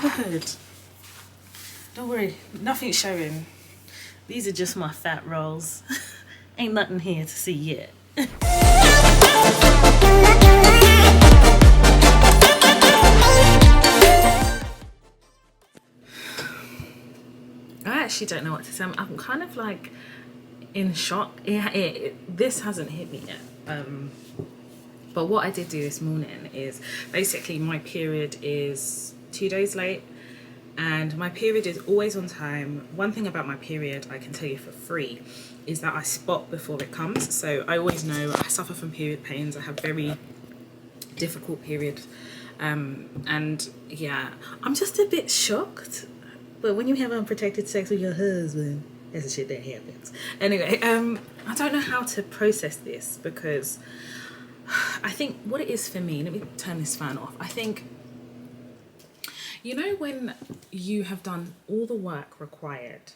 motherhood. Don't worry, nothing's showing. These are just my fat rolls. Ain't nothing here to see yet. I actually don't know what to say. I'm kind of like in shock. This hasn't hit me yet. But what I did do this morning is basically my period is 2 days late, and my period is always on time. One thing about my period I can tell you for free is that I spot before it comes. So I always know I suffer from period pains. I have very difficult periods. And yeah, I'm just a bit shocked. But when you have unprotected sex with your husband, that's the shit that happens. Anyway, I don't know how to process this, because I think what it is for me, let me turn this fan off. I think, you know, when you have done all the work required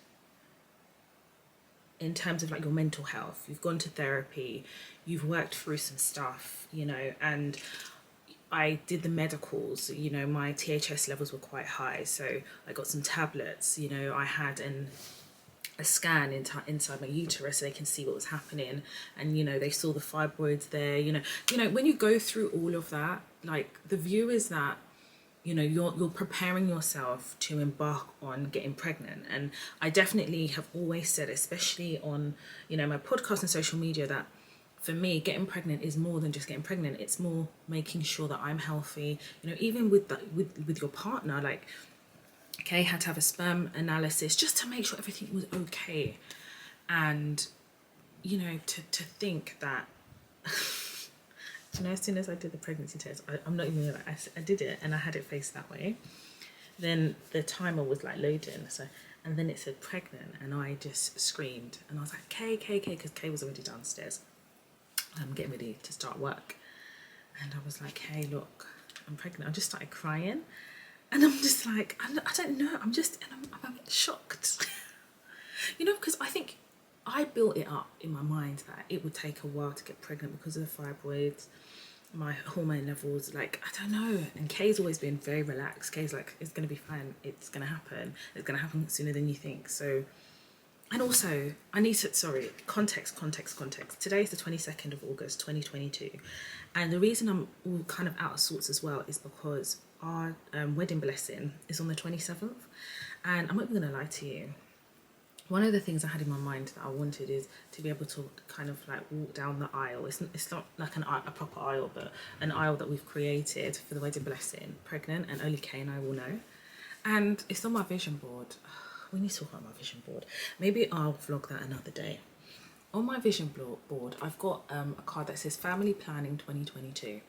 in terms of like your mental health, you've gone to therapy, you've worked through some stuff, you know, and I did the medicals, you know, my THS levels were quite high, so I got some tablets, you know, I had a scan inside my uterus so they can see what was happening, and you know, they saw the fibroids there, you know, when you go through all of that, like, the view is that, you know, you're preparing yourself to embark on getting pregnant. And I definitely have always said, especially on, you know, my podcast and social media, that for me, getting pregnant is more than just getting pregnant. It's more making sure that I'm healthy, you know, even with your partner. Like, Kay had to have a sperm analysis just to make sure everything was okay. And, you know, to think that, you know, as soon as I did the pregnancy test, I'm not even gonna, I did it and I had it faced that way. Then the timer was like loading, so, and then it said pregnant, and I just screamed, and I was like, Kay, because Kay was already downstairs. I'm getting ready to start work, and I was like, hey, look, I'm pregnant. I just started crying, and I'm just like, I don't know, I'm a bit shocked. You know, because I think I built it up in my mind that it would take a while to get pregnant because of the fibroids, my hormone levels, like, I don't know. And Kay's always been very relaxed. Kay's like, it's going to be fine, it's going to happen sooner than you think. So, and also, I need to, sorry, context. Today is the 22nd of August, 2022. And the reason I'm all kind of out of sorts as well is because our wedding blessing is on the 27th. And I'm not even going to lie to you. One of the things I had in my mind that I wanted is to be able to kind of like walk down the aisle. It's not like a proper aisle, but an aisle that we've created for the wedding blessing, pregnant, and only Kay and I will know. And it's on my vision board. We need to talk about my vision board. Maybe I'll vlog that another day. On my vision board, I've got a card that says Family Planning 2022.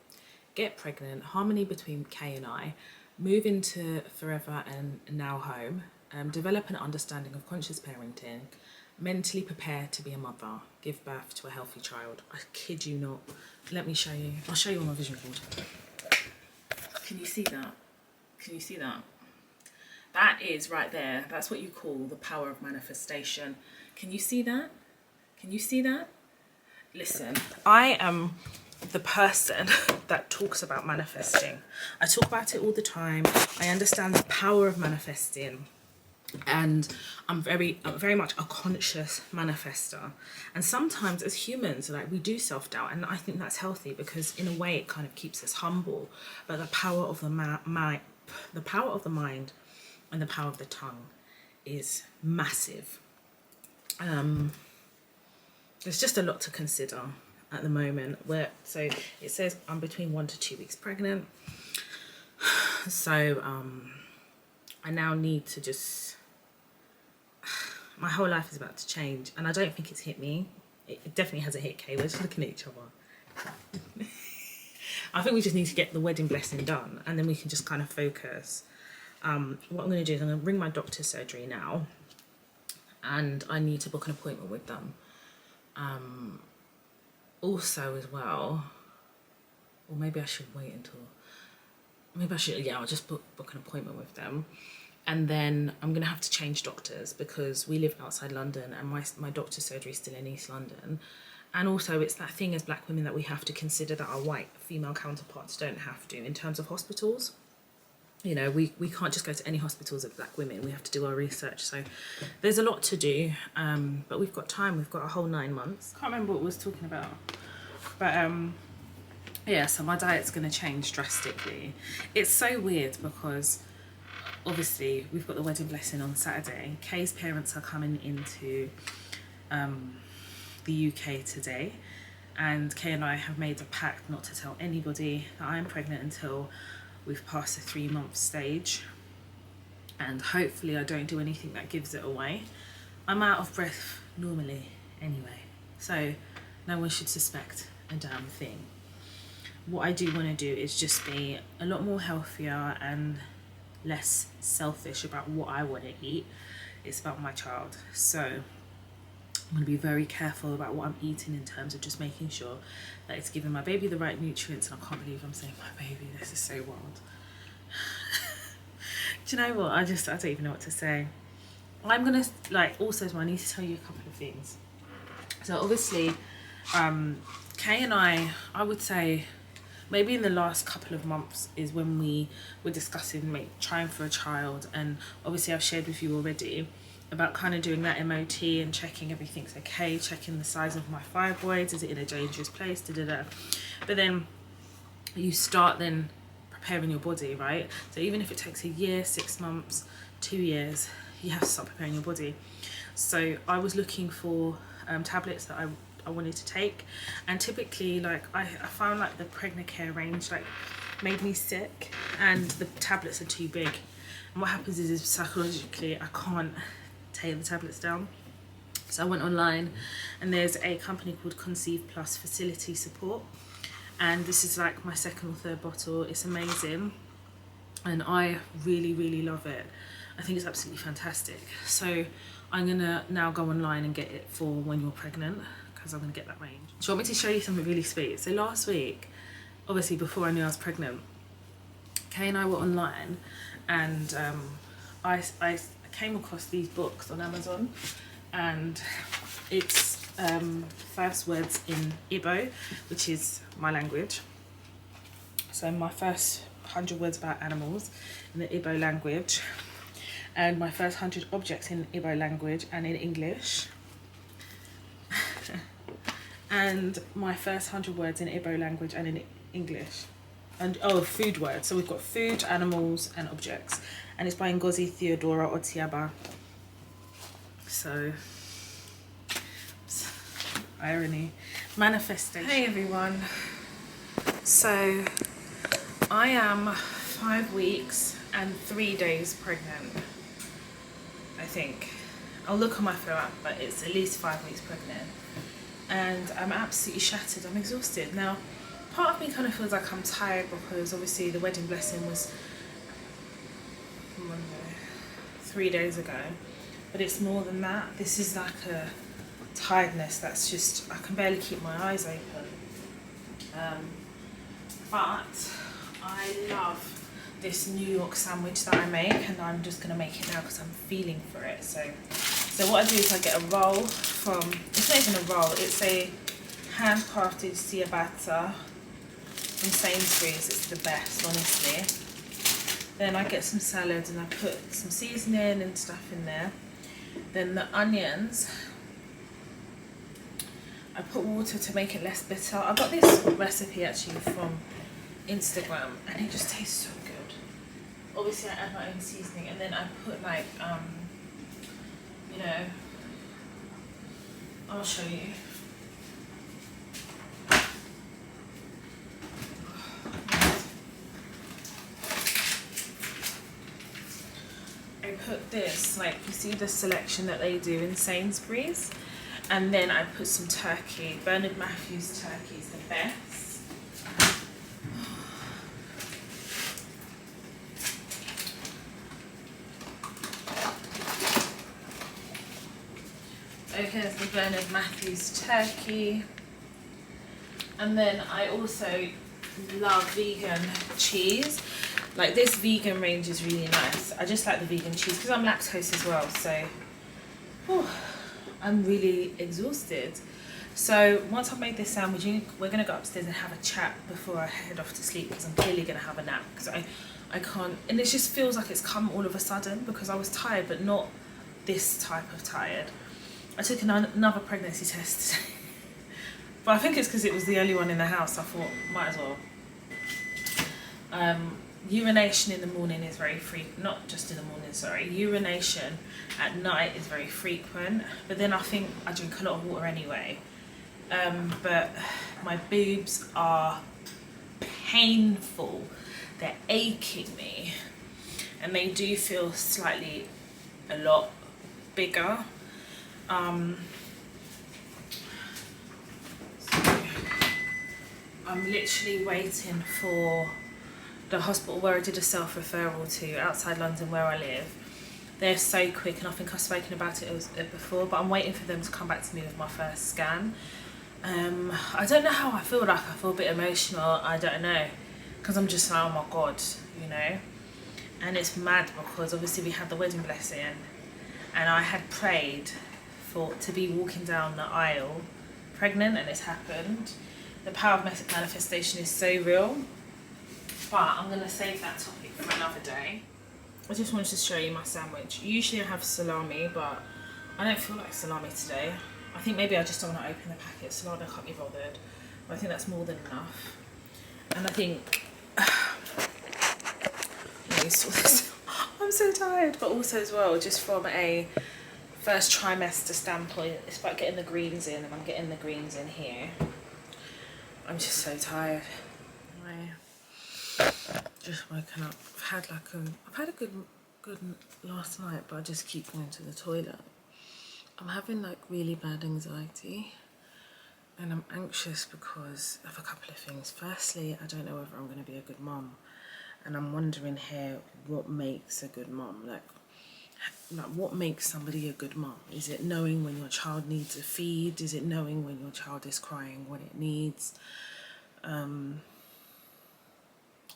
Get pregnant, harmony between Kay and I, move into forever and now home, develop an understanding of conscious parenting, mentally prepare to be a mother, give birth to a healthy child. I kid you not. Let me show you. I'll show you on my vision board. Can you see that? Can you see that? That is right there. That's what you call the power of manifestation. Can you see that? Can you see that? Listen, I am the person that talks about manifesting. I talk about it all the time. I understand the power of manifesting. And I'm very much a conscious manifester. And sometimes as humans, like, we do self-doubt, and I think that's healthy because in a way it kind of keeps us humble. But the power of the mind and the power of the tongue is massive. There's just a lot to consider at the moment. So it says I'm between 1 to 2 weeks pregnant. So I now need to just, my whole life is about to change, and I don't think it's hit me. It definitely hasn't hit Kay. We're just looking at each other. I think we just need to get the wedding blessing done, and then we can just kind of focus. What I'm going to do is I'm going to ring my doctor's surgery now, and I need to book an appointment with them. Also as well, or maybe I should wait until, I'll just book an appointment with them. And then I'm going to have to change doctors because we live outside London, and my doctor's surgery is still in East London. And also it's that thing as black women that we have to consider that our white female counterparts don't have to in terms of hospitals. you know, we can't just go to any hospitals of black women. We have to do our research. So there's a lot to do, but we've got time. We've got a whole 9 months. Can't remember what we was talking about, but yeah, so my diet's going to change drastically. It's so weird because obviously we've got the wedding blessing on Saturday. Kay's parents are coming into the UK today, and Kay and I have made a pact not to tell anybody that I'm pregnant until we've passed the 3-month stage, and hopefully I don't do anything that gives it away. I'm out of breath normally anyway, so no one should suspect a damn thing. What I do want to do is just be a lot more healthier and less selfish about what I want to eat. It's about my child, so I'm going to be very careful about what I'm eating in terms of just making sure that it's giving my baby the right nutrients. And I can't believe I'm saying my baby, this is so wild. Do you know what, I don't even know what to say. I'm going to, like, also I need to tell you a couple of things. So obviously Kay and I would say maybe in the last couple of months is when we were discussing trying for a child, and obviously I've shared with you already about kind of doing that MOT and checking everything's okay, checking the size of my fibroids, is it in a dangerous place, But then you start then preparing your body, right? So even if it takes a year, 6 months, 2 years, you have to start preparing your body. So I was looking for tablets that I wanted to take, and typically, like, I found like the Pregnacare range like made me sick, and the tablets are too big, and what happens is psychologically I can't take the tablets down. So I went online, and there's a company called Conceive Plus Fertility Support, and this is like my 2nd or 3rd bottle. It's amazing, and I really love it. I think it's absolutely fantastic. So I'm gonna now go online and get it for when you're pregnant, because I'm gonna get that range. Do you want me to show you something really sweet? So last week, obviously before I knew I was pregnant, Kay and I were online, and I came across these books on Amazon, and it's first words in Igbo, which is my language. So my first 100 words about animals in the Igbo language, and my first 100 objects in Igbo language and in English, and my first 100 words in Igbo language and in English. And food words. So we've got food, animals, and objects, and it's by Ngozi Theodora Otiaba. So irony, manifestation. Hey everyone. So I am 5 weeks and 3 days pregnant, I think. I'll look on my phone app, but it's at least 5 weeks pregnant, and I'm absolutely shattered. I'm exhausted. Now, part of me kind of feels like I'm tired because obviously the wedding blessing was Monday, 3 days ago, but it's more than that. This is like a tiredness that's just, I can barely keep my eyes open. But I love this New York sandwich that I make, and I'm just gonna make it now because I'm feeling for it. So what I do is I get a roll from, it's not even a roll, it's a handcrafted ciabatta from Sainsbury's. It's the best, honestly. Then I get some salad and I put some seasoning and stuff in there. Then the onions, I put water to make it less bitter. I got this recipe actually from Instagram, and it just tastes so good. Obviously I add my own seasoning, and then I put like you know, I'll show you. I put this, like, you see the selection that they do in Sainsbury's, and then I put some turkey. Bernard Matthews turkey is the best. So here's the Bernard Matthews turkey. And then I also love vegan cheese. Like, this vegan range is really nice. I just like the vegan cheese because I'm lactose as well. So, I'm really exhausted. So once I've made this sandwich, we're going to go upstairs and have a chat before I head off to sleep, because I'm clearly going to have a nap, because I can't, and it just feels like it's come all of a sudden, because I was tired, but not this type of tired. I took another pregnancy test today. But I think it's because it was the only one in the house. I thought, might as well. Urination in the morning is very frequent. Not just in the morning, sorry. Urination at night is very frequent. But then I think I drink a lot of water anyway. But my boobs are painful. They're aching me. And they do feel slightly a lot bigger. I'm literally waiting for the hospital where I did a self-referral to outside London where I live. They're so quick, and I think I've spoken about it before, but I'm waiting for them to come back to me with my first scan. I don't know how I feel, like I feel a bit emotional, I don't know, because I'm just like, oh my god, you know. And it's mad because obviously we had the wedding blessing, and I had prayed to be walking down the aisle pregnant, and it's happened. The power of manifestation is so real, but I'm going to save that topic for another day. I just wanted to show you my sandwich. Usually I have salami, but I don't feel like salami today. I think maybe I just don't want to open the packet, so I can't be bothered. But I think that's more than enough. And I think... I'm so tired, but also as well, just from a first trimester standpoint, it's about getting the greens in, and I'm getting the greens in here. I'm just so tired. Just woken up. I've had a good last night, but I just keep going to the toilet. I'm having like really bad anxiety, and I'm anxious because of a couple of things. Firstly, I don't know whether I'm going to be a good mum, and I'm wondering here what makes a good mum. Like what makes somebody a good mum? Is it knowing when your child needs a feed? Is it knowing when your child is crying what it needs?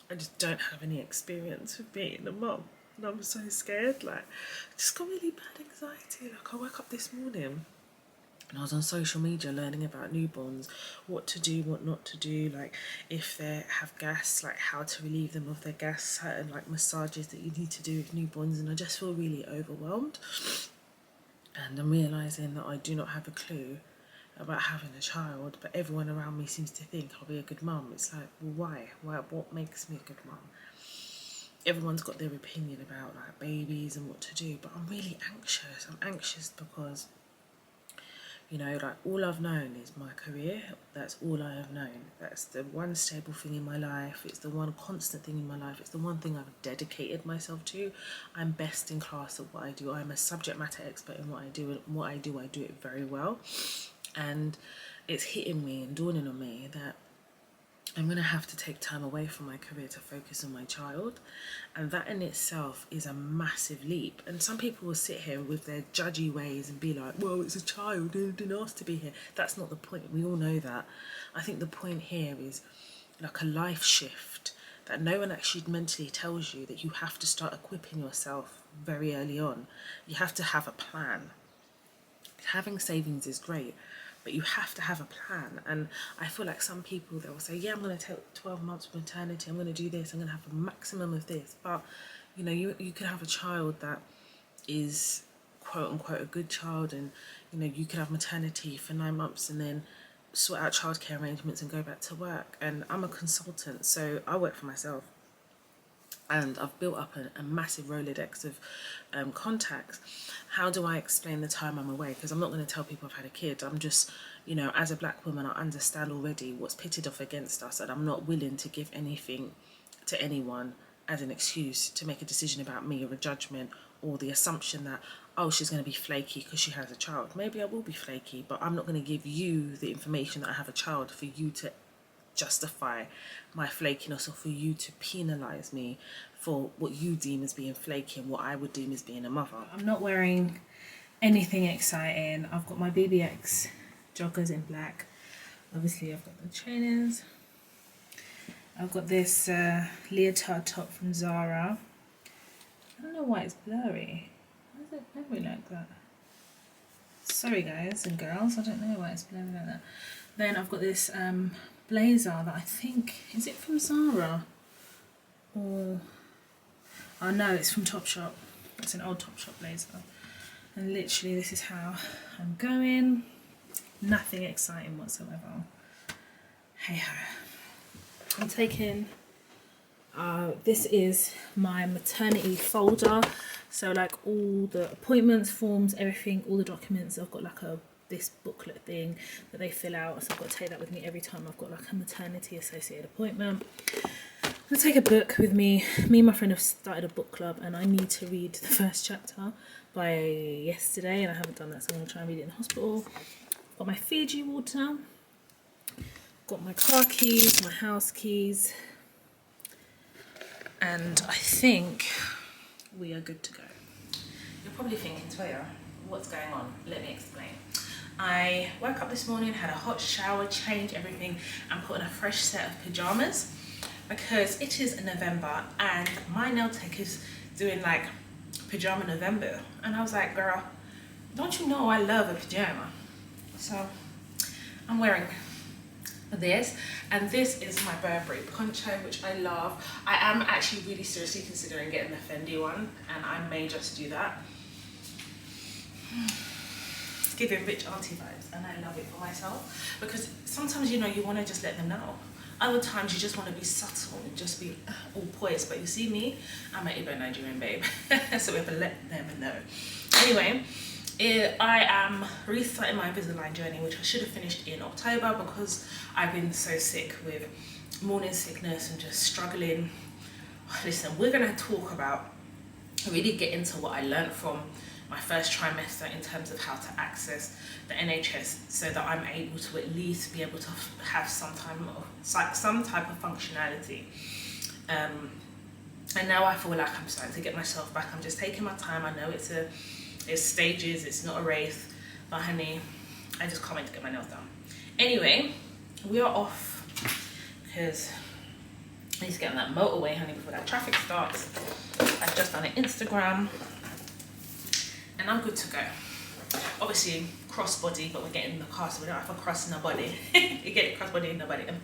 I just don't have any experience of being a mum, and I'm so scared. Like, I just got really bad anxiety. Like, I woke up this morning and I was on social media learning about newborns, what to do, what not to do, like if they have gas, like how to relieve them of their gas, certain like massages that you need to do with newborns, and I just feel really overwhelmed. And I'm realising that I do not have a clue about having a child, but everyone around me seems to think I'll be a good mum. It's like, well, why? What makes me a good mum? Everyone's got their opinion about like babies and what to do, but I'm really anxious. I'm anxious because, you know, like all I've known is my career. That's all I have known. That's the one stable thing in my life. It's the one constant thing in my life. It's the one thing I've dedicated myself to. I'm best in class at what I do. I'm a subject matter expert in what I do, and what I do it very well. And it's hitting me and dawning on me that I'm going to have to take time away from my career to focus on my child. And that in itself is a massive leap. And some people will sit here with their judgy ways and be like, well, it's a child, they didn't ask to be here. That's not the point. We all know that. I think the point here is like a life shift that no one actually mentally tells you, that you have to start equipping yourself very early on. You have to have a plan. Having savings is great, but you have to have a plan. And I feel like some people, they'll say, yeah, I'm going to take 12 months of maternity, I'm going to do this, I'm going to have a maximum of this. But, you know, you could have a child that is quote unquote a good child, and, you know, you could have maternity for 9 months and then sort out childcare arrangements and go back to work. And I'm a consultant, so I work for myself. And I've built up a massive Rolodex of contacts. How do I explain the time I'm away? Because I'm not going to tell people I've had a kid. I'm just, you know, as a black woman, I understand already what's pitted off against us, and I'm not willing to give anything to anyone as an excuse to make a decision about me, or a judgment, or the assumption that, oh, she's going to be flaky because she has a child. Maybe I will be flaky, but I'm not going to give you the information that I have a child for you to justify my flakiness, or for you to penalise me for what you deem as being flaky and what I would deem as being a mother. I'm not wearing anything exciting. I've got my BBX joggers in black. Obviously I've got the trainers. I've got this leotard top from Zara. I don't know why it's blurry. Why is it blurry like that? Sorry guys and girls, I don't know why it's blurry like that. Then I've got this blazer that I think, is it from Zara? Or Oh no, it's from Topshop. It's an old Topshop blazer. And literally this is how I'm going. Nothing exciting whatsoever. Hey ho. I'm taking, this is my maternity folder. So like all the appointments, forms, everything, all the documents. I've got like this booklet thing that they fill out. So I've got to take that with me every time I've got like a maternity associated appointment. I'm gonna take a book with me. Me and my friend have started a book club and I need to read the first chapter by yesterday and I haven't done that, so I'm gonna try and read it in the hospital. Got my Fiji water. Got my car keys, my house keys. And I think we are good to go. You're probably thinking, Toya, what's going on? Let me explain. I woke up this morning, had a hot shower, changed everything and put on a fresh set of pyjamas because it is November and my nail tech is doing like pyjama November. And I was like, girl, don't you know I love a pyjama? So I'm wearing this, and this is my Burberry poncho, which I love. I am actually really seriously considering getting the Fendi one, and I may just do that. It's giving rich auntie vibes, and I love it for myself because sometimes, you know, you want to just let them know. Other times you just want to be subtle and just be all poised, but you see me, I'm an Igbo Nigerian babe, so we have to let them know. Anyway, I am restarting my Invisalign journey, which I should have finished in October because I've been so sick with morning sickness and just struggling. Listen, we're going to talk about, really get into what I learned from my first trimester in terms of how to access the NHS so that I'm able to at least be able to have some type of functionality. And now I feel like I'm starting to get myself back. I'm just taking my time. I know it's stages, it's not a race, but honey, I just can't wait to get my nails done. Anyway, we are off because I need to get on that motorway, honey, before that traffic starts. I've just done an Instagram and I'm good to go. Obviously crossbody, but we're getting in the car, so we don't have a cross in our body. You get crossbody in the body. Anyway,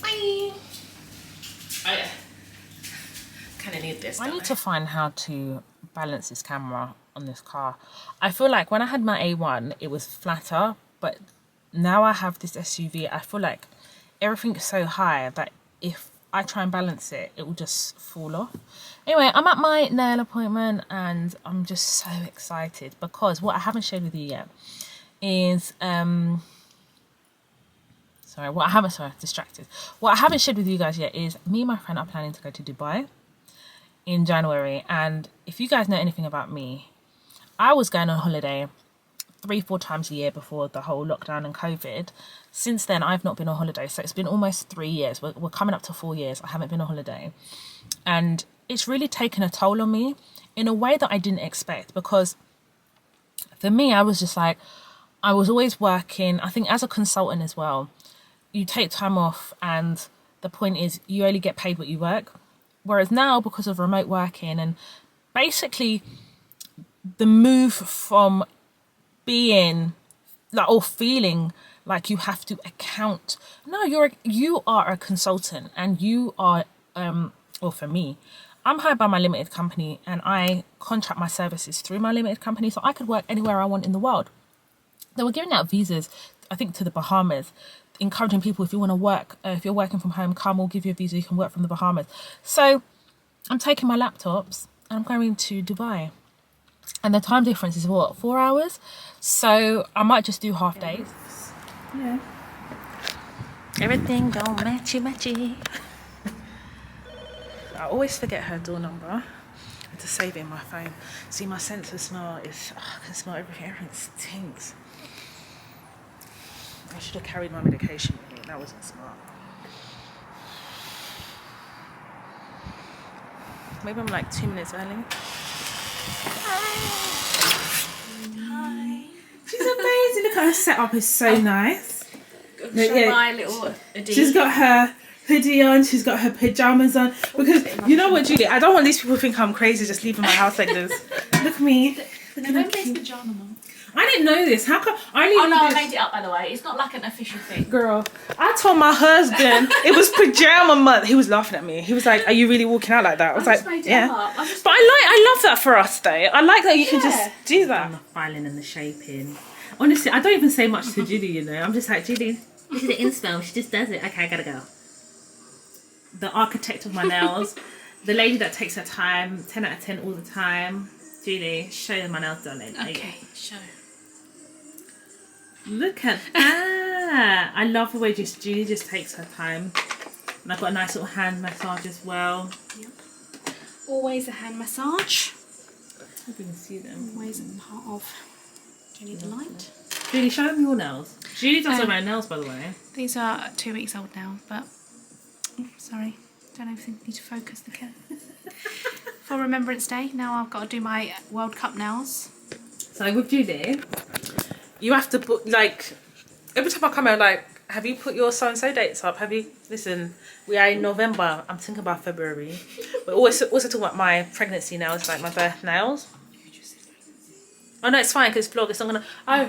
bye. I kind of need this. I need to find how to balance this camera on this car. I feel like when I had my A1 it was flatter, but now I have this SUV, I feel like everything's so high that if I try and balance it, it will just fall off. Anyway, I'm at my nail appointment and I'm just so excited because what I haven't shared with you yet is distracted. What I haven't shared with you guys yet is me and my friend are planning to go to Dubai in January. And if you guys know anything about me, I was going on holiday 3-4 times a year before the whole lockdown and COVID. Since then, I've not been on holiday. So it's been almost 3 years. We're coming up to 4 years. I haven't been on holiday. And it's really taken a toll on me in a way that I didn't expect. Because for me, I was just like, I was always working. I think as a consultant as well, you take time off and the point is you only get paid what you work. Whereas now, because of remote working and basically the move from being like or feeling like you have to account. No, you are a consultant and you are or for me, I'm hired by my limited company and I contract my services through my limited company, so I could work anywhere I want in the world. They were giving out visas, I think, to the Bahamas, encouraging people, if you want to work, if you're working from home, come, we'll give you a visa, you can work from the Bahamas. So I'm taking my laptops and I'm going to Dubai. And the time difference is what, 4 hours? So I might just do half days. Yeah. Everything don't matchy. I always forget her door number. I have to save it in my phone. See, my sense of smell is, I can smell everything. Everything stinks. I should have carried my medication with me. That wasn't smart. Maybe I'm like 2 minutes early. Hi. She's amazing. Look at her setup, is so nice. My little Adi. She's got her hoodie on, she's got her pajamas on. Because you know what, Julie, I don't want these people to think I'm crazy just leaving my house like this. Look at me. November's pajama month. I didn't know this. How come? I made it up, by the way. It's not like an official thing. Girl, I told my husband it was pajama month. He was laughing at me. He was like, "Are you really walking out like that?" I was like, "Yeah." But I love that for us, though. I like that you can just do that. I'm the filing and the shaping. Honestly, I don't even say much to Julie. You know, I'm just like, Julie, this is the inspo. She just does it. Okay, I gotta go. The architect of my nails, the lady that takes her time, 10 out of 10 all the time. Julie, show them my nails done. Okay, show. Look at that. I love the way Julie just takes her time. And I've got a nice little hand massage as well. Yep. Always a hand massage. I hope you can see them. Always a part of. Do you need the light? Julie, show them your nails. Julie does her own nails, by the way. These are 2 weeks old now, but sorry, don't even need to focus the camera. For Remembrance Day, now I've got to do my World Cup nails. So with Julie, You have to put, like, every time I come out, like, have you put your so-and-so dates up? Have you? Listen, we are in November. I'm thinking about February. We're also talking about my pregnancy nails, like my birth nails. Oh, no, it's fine, because vlog, it's not going to... Oh,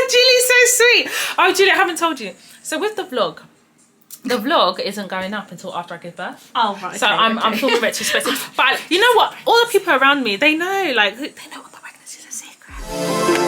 Julie's so sweet. Oh, Julie, I haven't told you. So with the vlog isn't going up until after I give birth. Oh, right. So I'm filming retrospective. But you know what? All the people around me, they know, like, they know what the pregnancy is a secret.